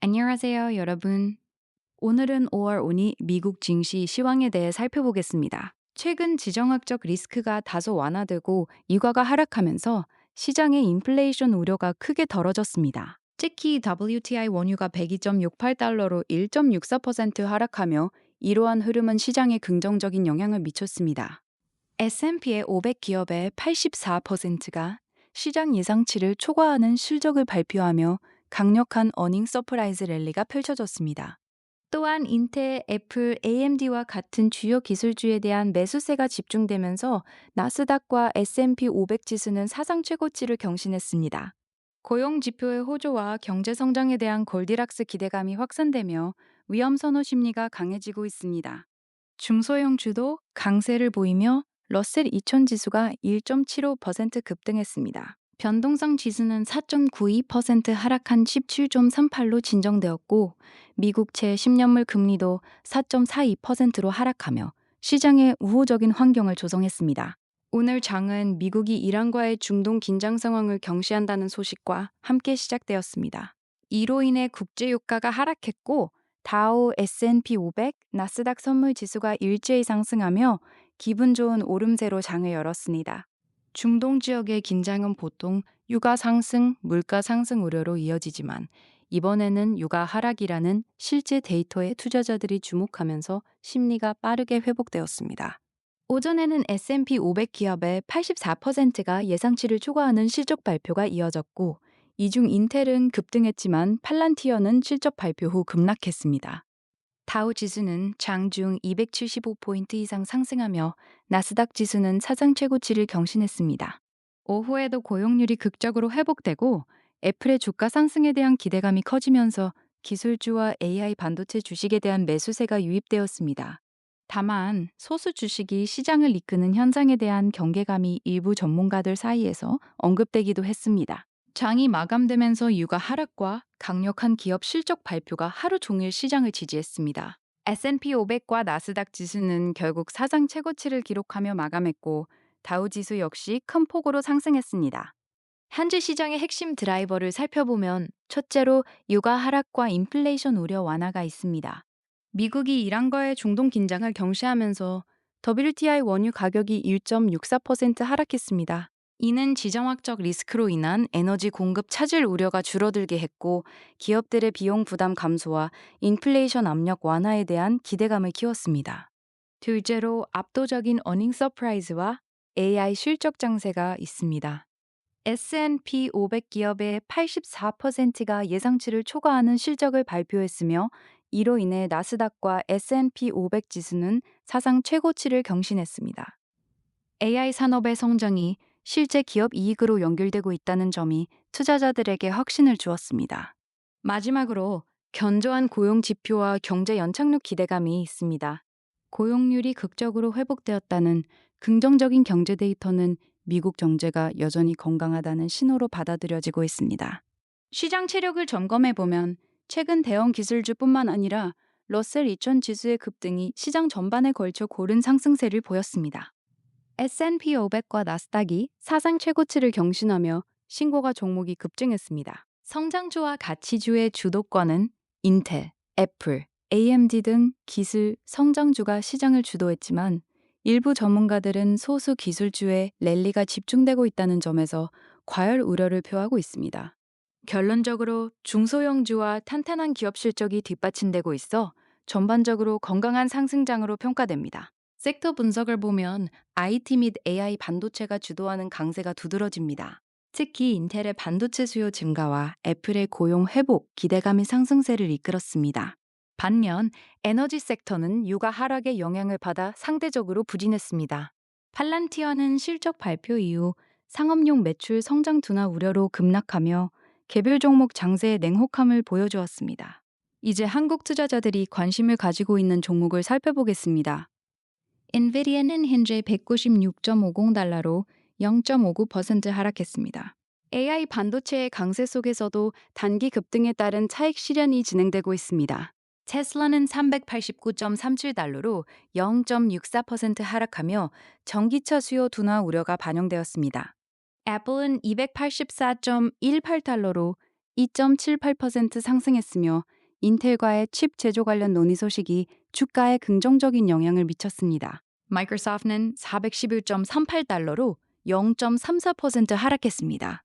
안녕하세요, 여러분. 오늘은 5월 5일 미국 증시 시황에 대해 살펴보겠습니다. 최근 지정학적 리스크가 다소 완화되고 유가가 하락하면서 시장의 인플레이션 우려가 크게 덜어졌습니다. 특히 WTI 원유가 102.68달러로 1.64% 하락하며 이러한 흐름은 시장에 긍정적인 영향을 미쳤습니다. S&P의 500 기업의 84%가 시장 예상치를 초과하는 실적을 발표하며 강력한 어닝 서프라이즈 랠리가 펼쳐졌습니다. 또한 인텔, 애플, AMD와 같은 주요 기술주에 대한 매수세가 집중되면서 나스닥과 S&P 500 지수는 사상 최고치를 경신했습니다. 고용 지표의 호조와 경제 성장에 대한 골디락스 기대감이 확산되며 위험 선호 심리가 강해지고 있습니다. 중소형주도 강세를 보이며 러셀 2000 지수가 1.75% 급등했습니다. 변동성 지수는 4.92% 하락한 17.38로 진정되었고 미국채 10년물 금리도 4.42%로 하락하며 시장에 우호적인 환경을 조성했습니다. 오늘 장은 미국이 이란과의 중동 긴장 상황을 경시한다는 소식과 함께 시작되었습니다. 이로 인해 국제유가가 하락했고 다우, S&P 500, 나스닥 선물 지수가 일제히 상승하며 기분 좋은 오름세로 장을 열었습니다. 중동 지역의 긴장은 보통 유가 상승, 물가 상승 우려로 이어지지만 이번에는 유가 하락이라는 실제 데이터에 투자자들이 주목하면서 심리가 빠르게 회복되었습니다. 오전에는 S&P 500 기업의 84%가 예상치를 초과하는 실적 발표가 이어졌고 이 중 인텔은 급등했지만 팔란티어는 실적 발표 후 급락했습니다. 다우 지수는 장중 275포인트 이상 상승하며 나스닥 지수는 사상 최고치를 경신했습니다. 오후에도 고용률이 극적으로 회복되고 애플의 주가 상승에 대한 기대감이 커지면서 기술주와 AI 반도체 주식에 대한 매수세가 유입되었습니다. 다만 소수 주식이 시장을 이끄는 현상에 대한 경계감이 일부 전문가들 사이에서 언급되기도 했습니다. 장이 마감되면서 유가 하락과 강력한 기업 실적 발표가 하루 종일 시장을 지지했습니다. S&P 500과 나스닥 지수는 결국 사상 최고치를 기록하며 마감했고 다우 지수 역시 큰 폭으로 상승했습니다. 현재 시장의 핵심 드라이버를 살펴보면 첫째로 유가 하락과 인플레이션 우려 완화가 있습니다. 미국이 이란과의 중동 긴장을 경시하면서 WTI 원유 가격이 1.64% 하락했습니다. 이는 지정학적 리스크로 인한 에너지 공급 차질 우려가 줄어들게 했고 기업들의 비용 부담 감소와 인플레이션 압력 완화에 대한 기대감을 키웠습니다. 둘째로 압도적인 어닝 서프라이즈와 AI 실적 장세가 있습니다. S&P 500 기업의 84%가 예상치를 초과하는 실적을 발표했으며 이로 인해 나스닥과 S&P 500 지수는 사상 최고치를 경신했습니다. AI 산업의 성장이 실제 기업 이익으로 연결되고 있다는 점이 투자자들에게 확신을 주었습니다. 마지막으로 견조한 고용 지표와 경제 연착륙 기대감이 있습니다. 고용률이 극적으로 회복되었다는 긍정적인 경제 데이터는 미국 경제가 여전히 건강하다는 신호로 받아들여지고 있습니다. 시장 체력을 점검해 보면 최근 대형 기술주뿐만 아니라 러셀 2000 지수의 급등이 시장 전반에 걸쳐 고른 상승세를 보였습니다. S&P 500과 나스닥이 사상 최고치를 경신하며 신고가 종목이 급증했습니다. 성장주와 가치주의 주도권은 인텔, 애플, AMD 등 기술, 성장주가 시장을 주도했지만 일부 전문가들은 소수 기술주에 랠리가 집중되고 있다는 점에서 과열 우려를 표하고 있습니다. 결론적으로 중소형주와 탄탄한 기업 실적이 뒷받침되고 있어 전반적으로 건강한 상승장으로 평가됩니다. 섹터 분석을 보면 IT 및 AI 반도체가 주도하는 강세가 두드러집니다. 특히 인텔의 반도체 수요 증가와 애플의 고용 회복, 기대감이 상승세를 이끌었습니다. 반면 에너지 섹터는 유가 하락의 영향을 받아 상대적으로 부진했습니다. 팔란티어는 실적 발표 이후 상업용 매출 성장 둔화 우려로 급락하며 개별 종목 장세의 냉혹함을 보여주었습니다. 이제 한국 투자자들이 관심을 가지고 있는 종목을 살펴보겠습니다. 엔비디아는 현재 196.50달러로 0.59% 하락했습니다. AI 반도체의 강세 속에서도 단기 급등에 따른 차익 실현이 진행되고 있습니다. 테슬라는 389.37달러로 0.64% 하락하며 전기차 수요 둔화 우려가 반영되었습니다. 애플은 284.18달러로 2.78% 상승했으며 인텔과의 칩 제조 관련 논의 소식이 주가에 긍정적인 영향을 미쳤습니다. 마이크로소프트는 411.38달러로 0.34% 하락했습니다.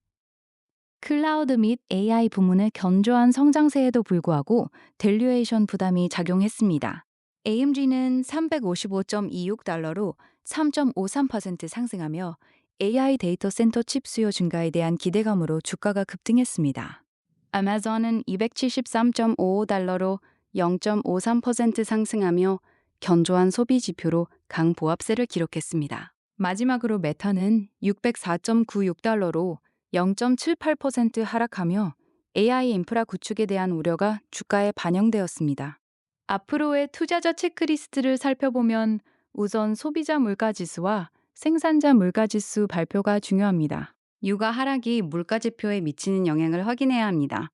클라우드 및 AI 부문의 견조한 성장세에도 불구하고 밸류에이션 부담이 작용했습니다. AMG는 355.26달러로 3.53% 상승하며 AI 데이터 센터 칩 수요 증가에 대한 기대감으로 주가가 급등했습니다. 아마존은 273.55달러로 0.53% 상승하며 견조한 소비 지표로 강보합세를 기록했습니다. 마지막으로 메타는 604.96달러로 0.78% 하락하며 AI 인프라 구축에 대한 우려가 주가에 반영되었습니다. 앞으로의 투자자 체크리스트를 살펴보면 우선 소비자 물가지수와 생산자 물가지수 발표가 중요합니다. 유가 하락이 물가지표에 미치는 영향을 확인해야 합니다.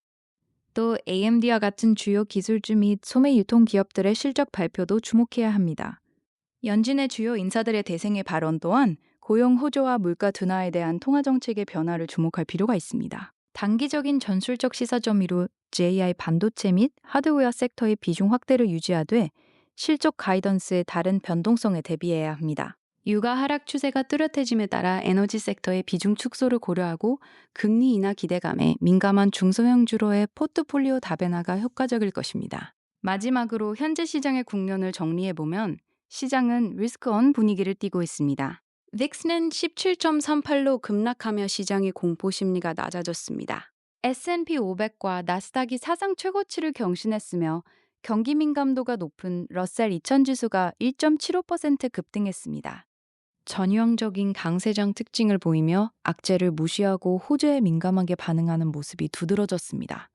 또 AMD와 같은 주요 기술주 및 소매 유통 기업들의 실적 발표도 주목해야 합니다. 연준의 주요 인사들의 대생의 발언 또한 고용 호조와 물가 둔화에 대한 통화 정책의 변화를 주목할 필요가 있습니다. 단기적인 전술적 시사점으로 AI 반도체 및 하드웨어 섹터의 비중 확대를 유지하되 실적 가이던스의 다른 변동성에 대비해야 합니다. 유가 하락 추세가 뚜렷해짐에 따라 에너지 섹터의 비중 축소를 고려하고 금리 인하 기대감에 민감한 중소형 주로의 포트폴리오 다변화가 효과적일 것입니다. 마지막으로 현재 시장의 국면을 정리해보면 시장은 리스크온 분위기를 띠고 있습니다. 빅스는 17.38로 급락하며 시장의 공포 심리가 낮아졌습니다. S&P 500과 나스닥이 사상 최고치를 경신했으며 경기 민감도가 높은 러셀 2000 지수가 1.75% 급등했습니다. 전형적인 강세장 특징을 보이며 악재를 무시하고 호재에 민감하게 반응하는 모습이 두드러졌습니다.